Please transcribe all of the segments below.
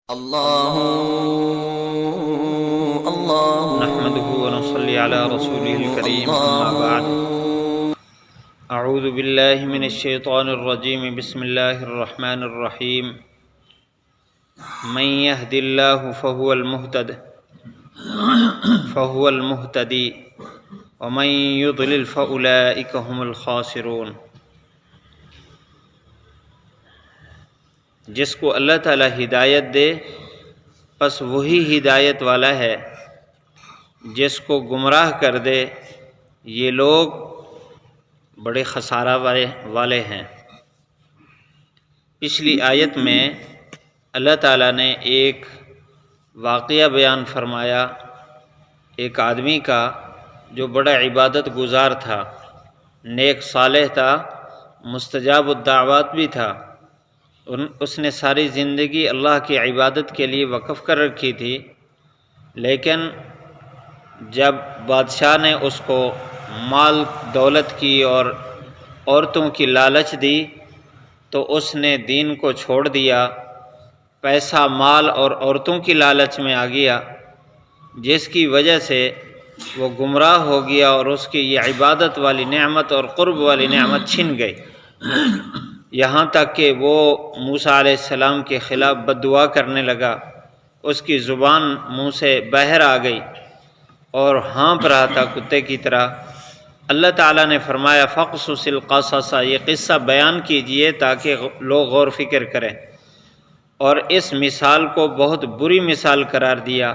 اللہ اللہ نحمده ونصلي على رسوله الكريم أما بعد أعوذ بالله من الشيطان الرجيم بسم الله الرحمن الرحيم من يهد الله فهو المهتدي ومن يضلل فأولئك هم الخاسرون۔ جس کو اللہ تعالی ہدایت دے پس وہی ہدایت والا ہے، جس کو گمراہ کر دے یہ لوگ بڑے خسارہ والے ہیں۔ پچھلی آیت میں اللہ تعالیٰ نے ایک واقعہ بیان فرمایا، ایک آدمی کا جو بڑا عبادت گزار تھا، نیک صالح تھا، مستجاب الدعوات بھی تھا۔ اس نے ساری زندگی اللہ کی عبادت کے لیے وقف کر رکھی تھی، لیکن جب بادشاہ نے اس کو مال دولت کی اور عورتوں کی لالچ دی تو اس نے دین کو چھوڑ دیا، پیسہ مال اور عورتوں کی لالچ میں آ گیا، جس کی وجہ سے وہ گمراہ ہو گیا اور اس کی یہ عبادت والی نعمت اور قرب والی نعمت چھن گئی، یہاں تک کہ وہ موسیٰ علیہ السلام کے خلاف بد دعا کرنے لگا، اس کی زبان منہ سے باہر آ گئی اور ہانپ رہا تھا کتے کی طرح۔ اللہ تعالیٰ نے فرمایا فَقْصُصِ الْقَصَصَ، یہ قصہ بیان کیجئے تاکہ لوگ غور فکر کریں، اور اس مثال کو بہت بری مثال قرار دیا۔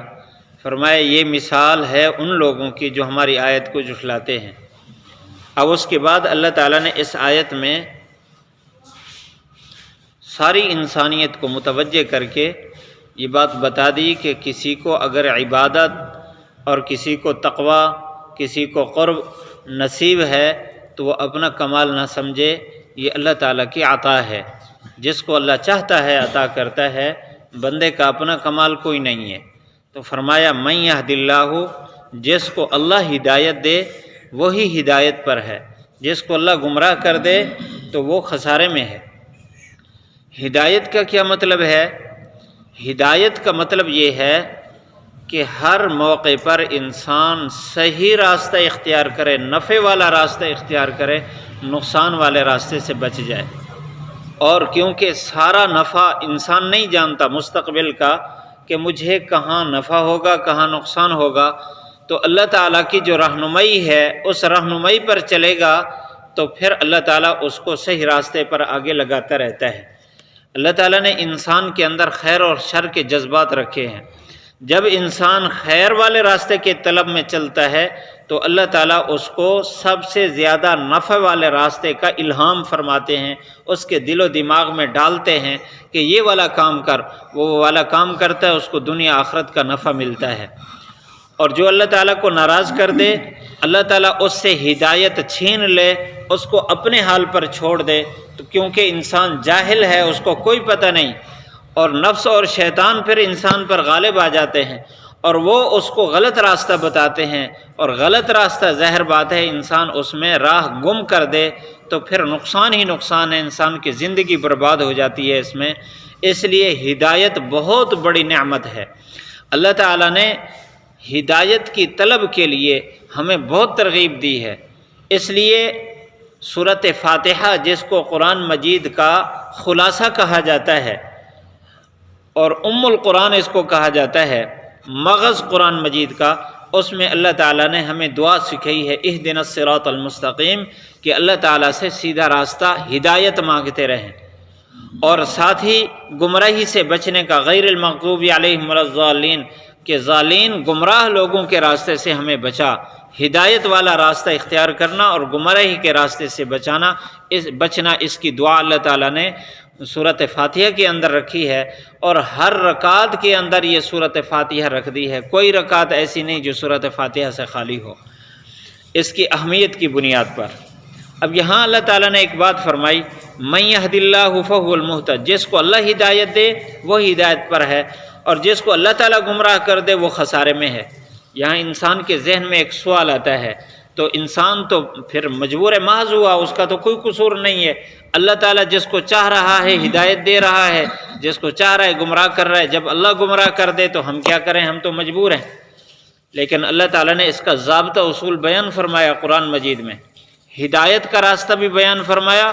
فرمایا یہ مثال ہے ان لوگوں کی جو ہماری آیت کو جھٹلاتے ہیں۔ اب اس کے بعد اللہ تعالیٰ نے اس آیت میں ساری انسانیت کو متوجہ کر کے یہ بات بتا دی کہ کسی کو اگر عبادت اور کسی کو تقوی، کسی کو قرب نصیب ہے تو وہ اپنا کمال نہ سمجھے، یہ اللہ تعالیٰ کی عطا ہے۔ جس کو اللہ چاہتا ہے عطا کرتا ہے، بندے کا اپنا کمال کوئی نہیں ہے۔ تو فرمایا من یہد اللہ، جس کو اللہ ہدایت دے وہی ہدایت پر ہے، جس کو اللہ گمراہ کر دے تو وہ خسارے میں ہے۔ ہدایت کا کیا مطلب ہے؟ ہدایت کا مطلب یہ ہے کہ ہر موقع پر انسان صحیح راستہ اختیار کرے، نفع والا راستہ اختیار کرے، نقصان والے راستے سے بچ جائے۔ اور کیونکہ سارا نفع انسان نہیں جانتا مستقبل کا کہ مجھے کہاں نفع ہوگا کہاں نقصان ہوگا، تو اللہ تعالیٰ کی جو رہنمائی ہے اس رہنمائی پر چلے گا تو پھر اللہ تعالیٰ اس کو صحیح راستے پر آگے لگاتا رہتا ہے۔ اللہ تعالیٰ نے انسان کے اندر خیر اور شر کے جذبات رکھے ہیں۔ جب انسان خیر والے راستے کے طلب میں چلتا ہے تو اللہ تعالیٰ اس کو سب سے زیادہ نفع والے راستے کا الہام فرماتے ہیں، اس کے دل و دماغ میں ڈالتے ہیں کہ یہ والا کام کر، وہ والا کام کرتا ہے، اس کو دنیا آخرت کا نفع ملتا ہے۔ اور جو اللہ تعالیٰ کو ناراض کر دے، اللہ تعالیٰ اس سے ہدایت چھین لے، اس کو اپنے حال پر چھوڑ دے، تو کیونکہ انسان جاہل ہے، اس کو کوئی پتہ نہیں، اور نفس اور شیطان پھر انسان پر غالب آ جاتے ہیں اور وہ اس کو غلط راستہ بتاتے ہیں، اور غلط راستہ ظاہر بات ہے انسان اس میں راہ گم کر دے تو پھر نقصان ہی نقصان ہے، انسان کی زندگی برباد ہو جاتی ہے اس میں۔ اس لیے ہدایت بہت بڑی نعمت ہے۔ اللہ تعالیٰ نے ہدایت کی طلب کے لیے ہمیں بہت ترغیب دی ہے۔ اس لیے سورۃ فاتحہ، جس کو قرآن مجید کا خلاصہ کہا جاتا ہے اور ام القرآن اس کو کہا جاتا ہے، مغز قرآن مجید کا، اس میں اللہ تعالیٰ نے ہمیں دعا سکھائی ہے اہدنا الصراط المستقیم، کہ اللہ تعالیٰ سے سیدھا راستہ ہدایت مانگتے رہیں، اور ساتھ ہی گمراہی سے بچنے کا، غیر المغضوب علیہم ولا الضالین، کہ ضالین گمراہ لوگوں کے راستے سے ہمیں بچا۔ ہدایت والا راستہ اختیار کرنا اور گمراہی کے راستے سے بچنا، اس کی دعا اللہ تعالیٰ نے سورۃ فاتحہ کے اندر رکھی ہے، اور ہر رکعت کے اندر یہ سورۃ فاتحہ رکھ دی ہے۔ کوئی رکعت ایسی نہیں جو سورۃ فاتحہ سے خالی ہو، اس کی اہمیت کی بنیاد پر۔ اب یہاں اللہ تعالیٰ نے ایک بات فرمائی، من یہد اللہ فہو المہتد، جس کو اللہ ہدایت دے وہ ہدایت پر ہے، اور جس کو اللہ تعالیٰ گمراہ کر دے وہ خسارے میں ہے۔ یہاں انسان کے ذہن میں ایک سوال آتا ہے، تو انسان تو پھر مجبور محض ہوا، اس کا تو کوئی قصور نہیں ہے۔ اللہ تعالیٰ جس کو چاہ رہا ہے ہدایت دے رہا ہے، جس کو چاہ رہا ہے گمراہ کر رہا ہے۔ جب اللہ گمراہ کر دے تو ہم کیا کریں، ہم تو مجبور ہیں۔ لیکن اللہ تعالیٰ نے اس کا ضابطہ اصول بیان فرمایا قرآن مجید میں، ہدایت کا راستہ بھی بیان فرمایا،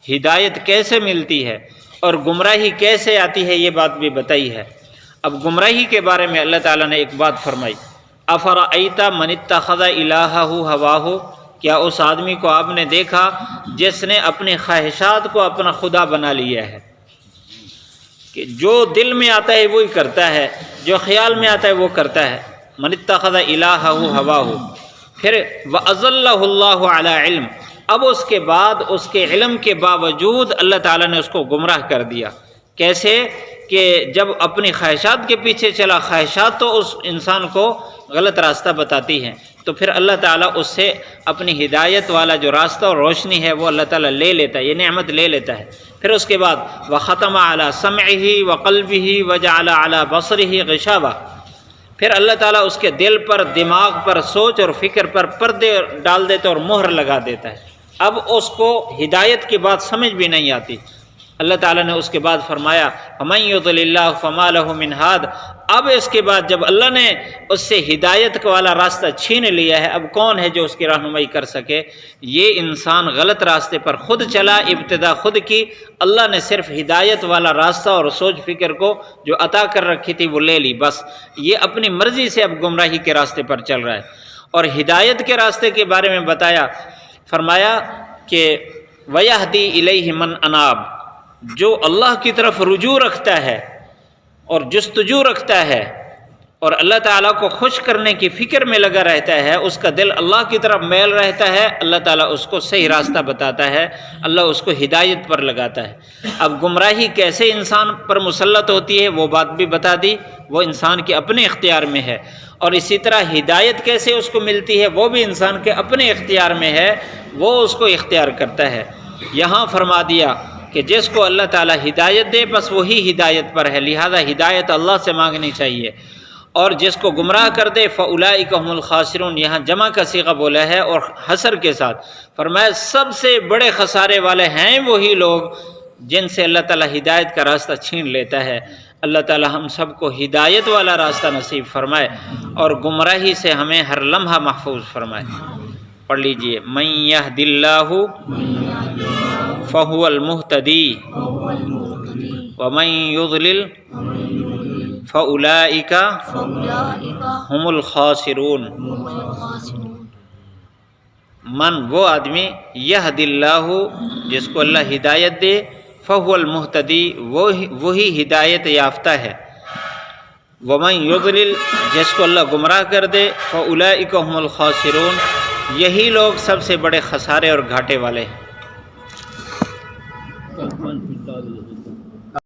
ہدایت کیسے ملتی ہے اور گمراہی کیسے آتی ہے یہ بات بھی بتائی ہے۔ اب گمراہی کے بارے میں اللہ تعالیٰ نے ایک بات فرمائی، افرأیت من اتخذ الہہ ہواہ، کیا اس آدمی کو آپ نے دیکھا جس نے اپنی خواہشات کو اپنا خدا بنا لیا ہے، کہ جو دل میں آتا ہے وہی کرتا ہے، جو خیال میں آتا ہے وہ کرتا ہے۔ من اتخذ الہہ ہواہ، پھر وَأَضَلَّهُ اللَّهُ عَلَى علم، اب اس کے بعد اس کے علم کے باوجود اللہ تعالیٰ نے اس کو گمراہ کر دیا۔ کیسے کہ جب اپنی خواہشات کے پیچھے چلا، خواہشات تو اس انسان کو غلط راستہ بتاتی ہیں، تو پھر اللہ تعالیٰ اس سے اپنی ہدایت والا جو راستہ اور روشنی ہے وہ اللہ تعالیٰ لے لیتا ہے، یہ نعمت لے لیتا ہے۔ پھر اس کے بعد وَخَتَمَ عَلَى سَمْعِهِ وَقَلْبِهِ وَجَعَلَ عَلَى بَصَرِهِ غِشَاوَةً، پھر اللہ تعالیٰ اس کے دل پر، دماغ پر، سوچ اور فکر پر پردے ڈال دیتا ہے اور مہر لگا دیتا ہے۔ اب اس کو ہدایت کی بات سمجھ بھی نہیں آتی۔ اللہ تعالیٰ نے اس کے بعد فرمایا فَمَن يُضْلِلِ اللَّهُ فَمَا لَهُ مِنْ هَادٍ، اب اس کے بعد جب اللہ نے اس سے ہدایت والا راستہ چھین لیا ہے، اب کون ہے جو اس کی رہنمائی کر سکے؟ یہ انسان غلط راستے پر خود چلا، ابتدا خود کی، اللہ نے صرف ہدایت والا راستہ اور سوچ فکر کو جو عطا کر رکھی تھی وہ لے لی، بس یہ اپنی مرضی سے اب گمراہی کے راستے پر چل رہا ہے۔ اور ہدایت کے راستے کے بارے میں بتایا، فرمایا کہ وَيَهْدِي إِلَيْهِ مَنْ أَنَابَ، جو اللہ کی طرف رجوع رکھتا ہے اور جستجو رکھتا ہے اور اللہ تعالیٰ کو خوش کرنے کی فکر میں لگا رہتا ہے، اس کا دل اللہ کی طرف میل رہتا ہے، اللہ تعالیٰ اس کو صحیح راستہ بتاتا ہے، اللہ اس کو ہدایت پر لگاتا ہے۔ اب گمراہی کیسے انسان پر مسلط ہوتی ہے وہ بات بھی بتا دی، وہ انسان کے اپنے اختیار میں ہے، اور اسی طرح ہدایت کیسے اس کو ملتی ہے وہ بھی انسان کے اپنے اختیار میں ہے، وہ اس کو اختیار کرتا ہے۔ یہاں فرما دیا کہ جس کو اللہ تعالیٰ ہدایت دے بس وہی ہدایت پر ہے، لہذا ہدایت اللہ سے مانگنی چاہیے، اور جس کو گمراہ کر دے فَأُولَئِكَ هُمُ الْخَاسِرُونَ، یہاں جمع کا صیغہ بولا ہے اور حصر کے ساتھ، فرمایا سب سے بڑے خسارے والے ہیں وہی لوگ جن سے اللہ تعالیٰ ہدایت کا راستہ چھین لیتا ہے۔ اللہ تعالیٰ ہم سب کو ہدایت والا راستہ نصیب فرمائے اور گمراہی سے ہمیں ہر لمحہ محفوظ فرمائے۔ پڑھ لیجئے، مَن يَهْدِ اللَّهُ فَهُوَ الْمُهْتَدِي وَمَن يُضْلِلْ فَأُولَئِكَ هُمُ الْخَاسِرُونَ۔ من، وہ آدمی، یہد اللہ، جس کو اللہ ہدایت دے، فَهُوَ الْمُهْتَدِي، وہی ہدایت یافتہ ہے، وَمَن يُضْلِلْ، جس کو اللہ گمراہ کر دے، فَأُولَئِكَ هُمُ الْخَاسِرُونَ، یہی لوگ سب سے بڑے خسارے اور گھاٹے والے ہیں۔